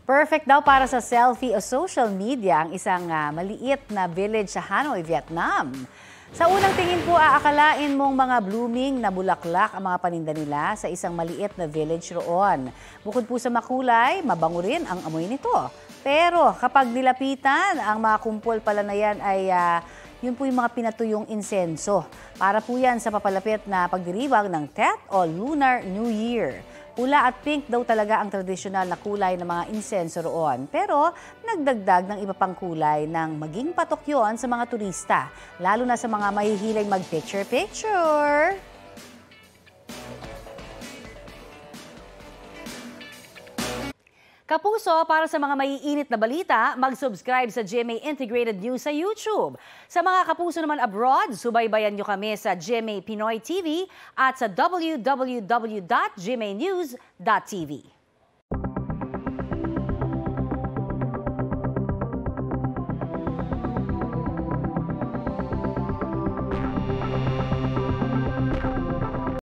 Perfect daw para sa selfie o social media ang isang maliit na village sa Hanoi, Vietnam. Sa unang tingin po, aakalain mong mga blooming na bulaklak ang mga paninda nila sa isang maliit na village roon. Bukod po sa makulay, mabango rin ang amoy nito. Pero kapag nilapitan, ang mga kumpol pala na yan ay yun po yung mga pinatuyong insenso. Para po yan sa papalapit na pagdiriwang ng Tet o Lunar New Year. Pula at pink daw talaga ang tradisyonal na kulay ng mga insenso roon. Pero nagdagdag ng iba pang kulay nang maging patok yun sa mga turista. Lalo na sa mga mahihiling mag-picture-picture. Kapuso, para sa mga maiinit na balita, mag-subscribe sa GMA Integrated News sa YouTube. Sa mga kapuso naman abroad, subaybayan nyo kami sa GMA Pinoy TV at sa www.gmanews.tv.